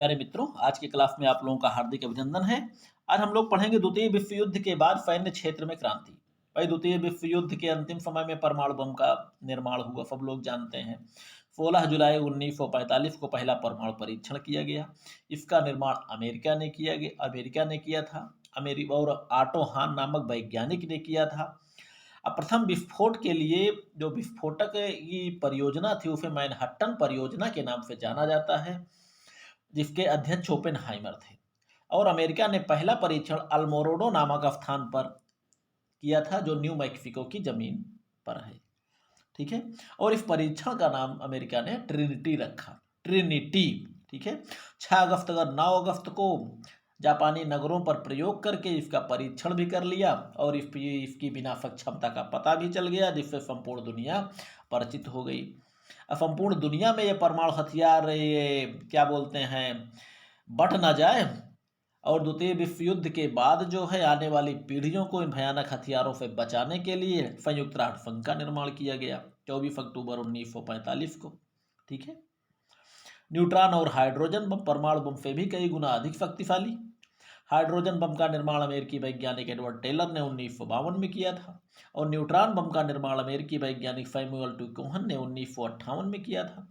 प्यारे मित्रों, आज की क्लास में आप लोगों का हार्दिक अभिनंदन है। आज हम लोग पढ़ेंगे द्वितीय विश्व युद्ध के बाद सैन्य क्षेत्र में क्रांति। भाई, द्वितीय विश्व युद्ध के अंतिम समय में परमाणु बम का निर्माण हुआ, सब लोग जानते हैं। 16 जुलाई 1945 को पहला परमाणु परीक्षण किया गया। इसका निर्माण अमेरिका ने किया था। अमेरिका और ऑटो हान नामक वैज्ञानिक ने किया था। अब प्रथम विस्फोट के लिए जो विस्फोटक की परियोजना थी उसे मैनहट्टन परियोजना के नाम से जाना जाता है, जिसके अध्यक्ष ओपेनहाइमर थे। और अमेरिका ने पहला परीक्षण अल्मोराडो नामक स्थान पर किया था, जो न्यू मैक्सिको की जमीन पर है। ठीक है। और इस परीक्षण का नाम अमेरिका ने ट्रिनिटी रखा, ट्रिनिटी। ठीक है। 9 अगस्त को जापानी नगरों पर प्रयोग करके इसका परीक्षण भी कर लिया और इसकी विनाशक क्षमता का पता भी चल गया, जिससे संपूर्ण दुनिया परिचित हो गई। संपूर्ण दुनिया में ये परमाणु हथियार, ये क्या बोलते हैं, बट ना जाए। और द्वितीय विश्व युद्ध के बाद जो है आने वाली पीढ़ियों को इन भयानक हथियारों से बचाने के लिए संयुक्त राष्ट्र संघ का निर्माण किया गया 24 अक्टूबर 1945 को। ठीक है। न्यूट्रॉन और हाइड्रोजन बम परमाणु बम से भी कई गुना अधिक शक्तिशाली। हाइड्रोजन बम का निर्माण अमेरिकी वैज्ञानिक एडवर्ड टेलर ने 1952 में किया था और न्यूट्रॉन बम का निर्माण अमेरिकी वैज्ञानिक सैमुअल टी कोहन ने 1958 में किया था।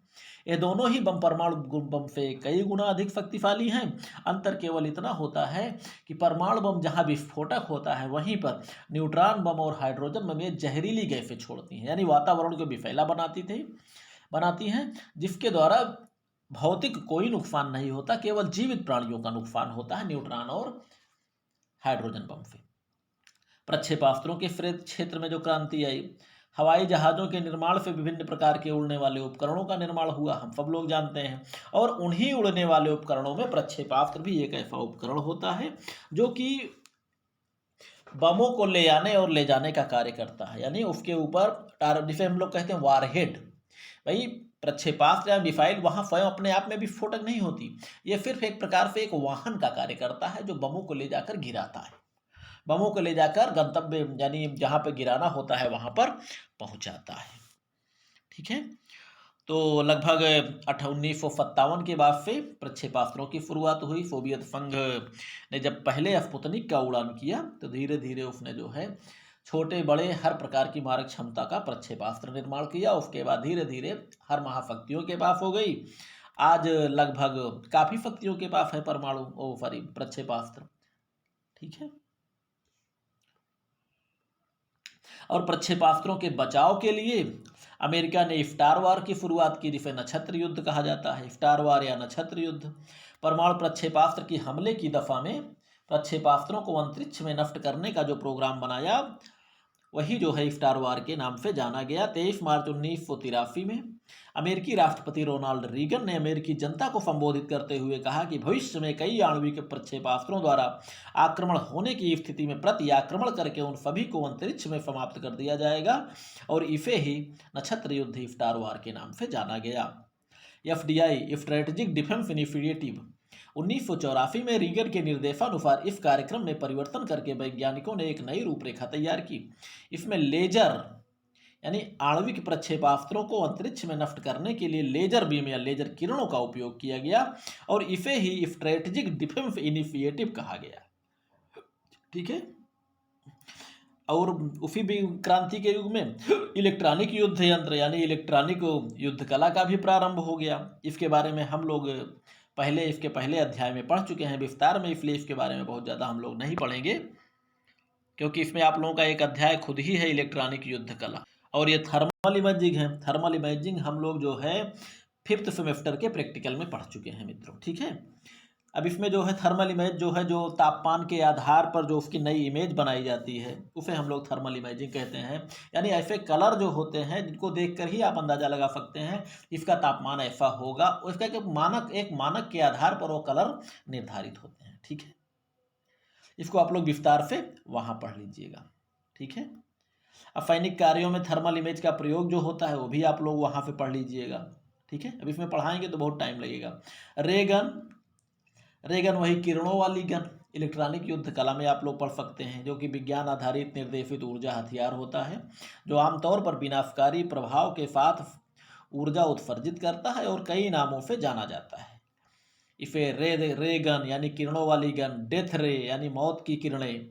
ये दोनों ही बम परमाणु बम से कई गुना अधिक शक्तिशाली हैं। अंतर केवल इतना होता है कि परमाणु बम जहां विस्फोटक होता है, वहीं पर न्यूट्रॉन बम और हाइड्रोजन बम ये जहरीली गैसें छोड़ती हैं, यानी वातावरण को विषैला बनाती हैं, जिसके द्वारा भौतिक कोई नुकसान नहीं होता, केवल जीवित प्राणियों का नुकसान होता है न्यूट्रॉन और हाइड्रोजन बम से। प्रक्षेपास्त्रों के क्षेत्र में जो क्रांति आई, हवाई जहाज़ों के निर्माण से विभिन्न प्रकार के उड़ने वाले उपकरणों का निर्माण हुआ, हम सब लोग जानते हैं। और उन्हीं उड़ने वाले उपकरणों में प्रक्षेपास्त्र भी एक ऐसा उपकरण होता है जो कि बमों को ले आने और ले जाने का कार्य करता है, यानी उसके ऊपर जिसे हम लोग कहते हैं वारहेड। भाई, प्रक्षेपास्त्र या मिसाइल वहां स्वयं अपने आप में विस्फोटक नहीं होती, ये सिर्फ एक प्रकार से एक वाहन का कार्य करता है जो बमों को ले जाकर गिराता है, बमों को ले जाकर गंतव्य यानी जहां पर गिराना होता है वहां पर पहुंचाता है। ठीक है। तो लगभग 1957 के बाद से प्रक्षेपास्त्रों की शुरुआत हुई। सोवियत संघ ने जब पहले स्पुतनिक का उड़ान किया तो धीरे धीरे उसने जो है छोटे बड़े हर प्रकार की मारक क्षमता का प्रक्षेपास्त्र निर्माण किया। उसके बाद धीरे धीरे हर महाशक्तियों के पास हो गई। आज लगभग काफी शक्तियों के पास है प्रक्षेपास्त्र। ठीक है। और प्रक्षेपास्त्रों के बचाव के लिए अमेरिका ने स्टार वार की शुरुआत की, जिसे नक्षत्र युद्ध कहा जाता है। स्टार वार या नक्षत्र युद्ध परमाणु प्रक्षेपास्त्र की हमले की दफा में प्रक्षेपास्त्रों को अंतरिक्ष में नष्ट करने का जो प्रोग्राम बनाया, वही जो है स्टार वार के नाम से जाना गया। 23 मार्च 1983 में अमेरिकी राष्ट्रपति रोनाल्ड रीगन ने अमेरिकी जनता को संबोधित करते हुए कहा कि भविष्य में कई आणविक प्रक्षेपास्त्रों द्वारा आक्रमण होने की स्थिति में प्रति आक्रमण करके उन सभी को अंतरिक्ष में समाप्त कर दिया जाएगा, और इसे ही नक्षत्र युद्ध स्टार वार के नाम से जाना गया। FDI स्ट्रेटेजिक डिफेंस इनिशिएटिव 1984 में रीगन के निर्देशानुसार इस कार्यक्रम में परिवर्तन करके वैज्ञानिकों ने एक नई रूपरेखा तैयार की। इसमें लेजर यानी आणविक प्रक्षेपास्त्रों को अंतरिक्ष में नष्ट करने के लिए लेजर बीम या लेजर किरणों का उपयोग किया गया और इसे ही स्ट्रेटेजिक डिफेंस इनिशिएटिव कहा गया। ठीक है। और उसी भी क्रांति के युग में इलेक्ट्रॉनिक युद्ध यंत्र यानी इलेक्ट्रॉनिक युद्ध कला का भी प्रारंभ हो गया। इसके बारे में हम लोग इसके पहले अध्याय में पढ़ चुके हैं विस्तार में, इसलिए इसके बारे में बहुत ज़्यादा हम लोग नहीं पढ़ेंगे, क्योंकि इसमें आप लोगों का एक अध्याय खुद ही है इलेक्ट्रॉनिक युद्ध कला। और ये थर्मल इमेजिंग है। थर्मल इमेजिंग हम लोग जो है 5th सेमेस्टर के प्रैक्टिकल में पढ़ चुके हैं मित्रों। ठीक है। अब इसमें जो है थर्मल इमेज जो तापमान के आधार पर जो उसकी नई इमेज बनाई जाती है, उसे हम लोग थर्मल इमेजिंग कहते हैं। यानी ऐसे कलर जो होते हैं जिनको देखकर ही आप अंदाजा लगा सकते हैं इसका तापमान ऐसा होगा, उसका एक मानक के आधार पर वो कलर निर्धारित होते हैं। ठीक है। इसको आप लोग विस्तार से वहां पढ़ लीजिएगा। ठीक है। अब सैनिक कार्यों में थर्मल इमेज का प्रयोग जो होता है वो भी आप लोग वहां पे पढ़ लीजिएगा। ठीक है। अब इसमें पढ़ाएंगे तो बहुत टाइम लगेगा। रेगन वही किरणों वाली गन इलेक्ट्रॉनिक युद्ध कला में आप लोग पढ़ सकते हैं, जो कि विज्ञान आधारित निर्देशित ऊर्जा हथियार होता है, जो आमतौर पर विनाशकारी प्रभाव के साथ ऊर्जा उत्सर्जित करता है और कई नामों से जाना जाता है। इफ़े रे गन यानी किरणों वाली गन, डेथ रे यानी मौत की किरणें,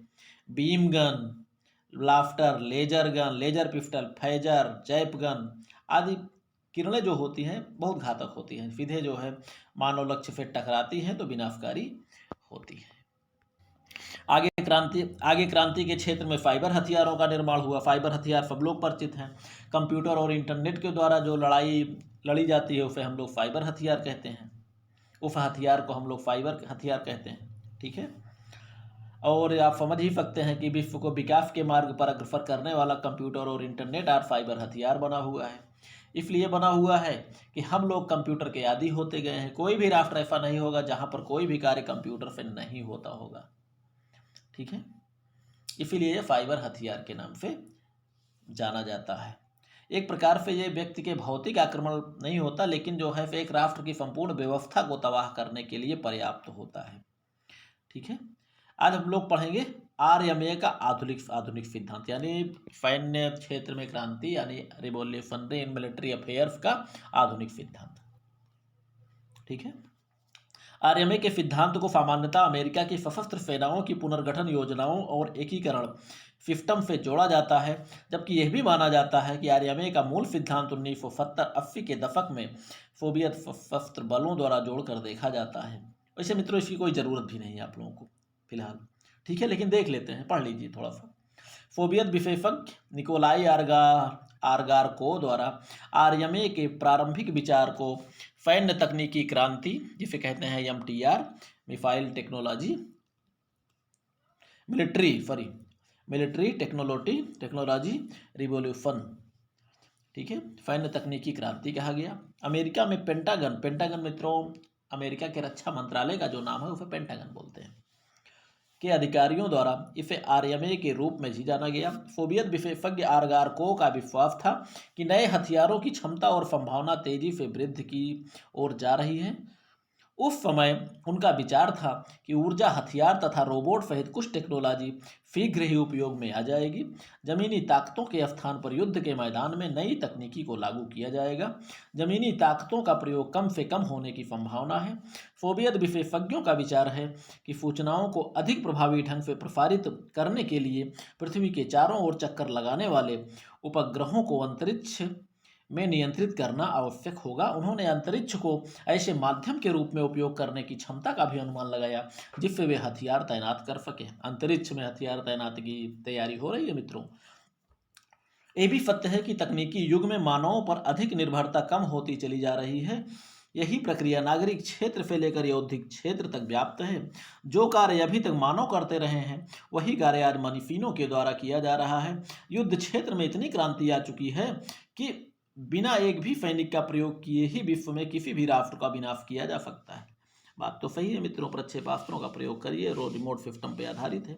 beam gun, laughter, laser gun, laser pistol, phaser, zap gun आदि किरणें जो होती हैं बहुत घातक होती हैं। सीधे जो है मानव लक्ष्य से टकराती हैं तो विनाशकारी होती हैं। आगे क्रांति के क्षेत्र में फाइबर हथियारों का निर्माण हुआ। फाइबर हथियार सब लोग परिचित हैं। कंप्यूटर और इंटरनेट के द्वारा जो लड़ाई लड़ी जाती है उसे हम लोग फाइबर हथियार कहते हैं। उस हथियार को हम लोग फाइबर हथियार कहते हैं। ठीक है, और आप समझ ही सकते हैं कि विश्व को विकास के मार्ग पर अग्रसर करने वाला कंप्यूटर और इंटरनेट आज फाइबर हथियार बना हुआ है। इसलिए बना हुआ है कि हम लोग कंप्यूटर के आदी होते गए हैं। कोई भी राष्ट्र ऐसा नहीं होगा जहाँ पर कोई भी कार्य कंप्यूटर से नहीं होता होगा। ठीक है, इसीलिए ये फाइबर हथियार के नाम से जाना जाता है। एक प्रकार से ये व्यक्ति के भौतिक आक्रमण नहीं होता, लेकिन जो है एक राष्ट्र की संपूर्ण व्यवस्था को तबाह करने के लिए पर्याप्त होता है। ठीक है, आज हम लोग पढ़ेंगे आरएमए का आधुनिक सिद्धांत, यानी सैन्य क्षेत्र में क्रांति यानी रिवॉल्यूशनरी इन मिलिट्री अफेयर्स का आधुनिक सिद्धांत। ठीक है, आरएमए के सिद्धांत को सामान्यतः अमेरिका की सशस्त्र सेनाओं की पुनर्गठन योजनाओं और एकीकरण सिस्टम से जोड़ा जाता है, जबकि यह भी माना जाता है कि आरएमए का मूल सिद्धांत 1970-80 के दशक में सोवियत सशस्त्र बलों द्वारा जोड़कर देखा जाता है। वैसे मित्रों इसकी कोई ज़रूरत भी नहीं है आप लोगों को फिलहाल। ठीक है, लेकिन देख लेते हैं, पढ़ लीजिए थोड़ा सा। सोवियत विशेषज्ञ निकोलाई आरगारको द्वारा आरएमए के प्रारंभिक विचार को सैन्य तकनीकी क्रांति, जिसे कहते हैं एमटीआर, मिलिट्री टेक्नोलॉजी रिवॉल्यूशन, ठीक है, सैन्य तकनीकी क्रांति कहा गया। अमेरिका में पेंटागन मित्रों अमेरिका के रक्षा मंत्रालय का जो नाम है उसे पेंटागन बोलते हैं, के अधिकारियों द्वारा इसे आरएमए के रूप में भी जाना गया। सोवियत विशेषज्ञ आरगारको का विश्वास था कि नए हथियारों की क्षमता और संभावना तेजी से वृद्धि की ओर जा रही है। उस समय उनका विचार था कि ऊर्जा हथियार तथा रोबोट सहित कुछ टेक्नोलॉजी शीघ्र ही उपयोग में आ जाएगी। जमीनी ताकतों के स्थान पर युद्ध के मैदान में नई तकनीकी को लागू किया जाएगा। जमीनी ताकतों का प्रयोग कम से कम होने की संभावना है। सोवियत विशेषज्ञों का विचार है कि सूचनाओं को अधिक प्रभावी ढंग से प्रसारित करने के लिए पृथ्वी के चारों ओर चक्कर लगाने वाले उपग्रहों को अंतरिक्ष में नियंत्रित करना आवश्यक होगा। उन्होंने अंतरिक्ष को ऐसे माध्यम के रूप में उपयोग करने की क्षमता का भी अनुमान लगाया जिससे वे हथियार तैनात कर सके। अंतरिक्ष में हथियार तैनात की तैयारी हो रही है मित्रों। ये भी सत्य है कि तकनीकी युग में मानवों पर अधिक निर्भरता कम होती चली जा रही है। यही प्रक्रिया नागरिक क्षेत्र से लेकर यौद्धिक क्षेत्र तक व्याप्त है। जो कार्य अभी तक मानव करते रहे हैं वही कार्य आज मशीनों के द्वारा किया जा रहा है। युद्ध क्षेत्र में इतनी क्रांति आ चुकी है कि बिना एक भी सैनिक का प्रयोग किए ही विश्व में किसी भी राष्ट्र का विनाश किया जा सकता है। बात तो सही है मित्रों, प्रक्षेपास्त्रों का प्रयोग करिए, रिमोट सिस्टम पे आधारित है।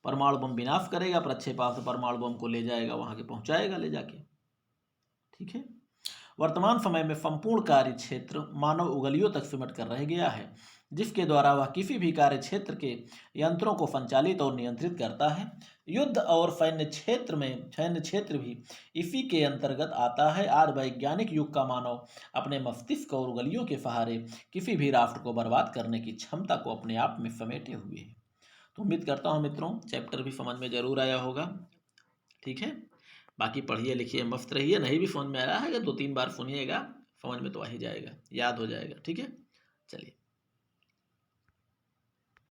परमाणु बम विनाश करेगा, प्रक्षेपास्त्र परमाणु बम को ले जाएगा, वहां के पहुंचाएगा ले जाके। ठीक है, वर्तमान समय में संपूर्ण कार्य क्षेत्र मानव उंगलियों तक सिमट कर रह गया है, जिसके द्वारा वह किसी भी कार्य क्षेत्र के यंत्रों को संचालित और नियंत्रित करता है। युद्ध और सैन्य क्षेत्र भी इसी के अंतर्गत आता है। आज वैज्ञानिक युग का मानव अपने मस्तिष्क और उंगलियों के सहारे किसी भी राष्ट्र को बर्बाद करने की क्षमता को अपने आप में समेटे हुए है। तो उम्मीद करता हूँ मित्रों चैप्टर भी समझ में जरूर आया होगा। ठीक है, बाकी पढ़िए लिखिए मस्त रहिए। नहीं भी समझ में आ रहा है 2-3 बार सुनिएगा, समझ में तो आ ही जाएगा, याद हो जाएगा। ठीक है, चलिए।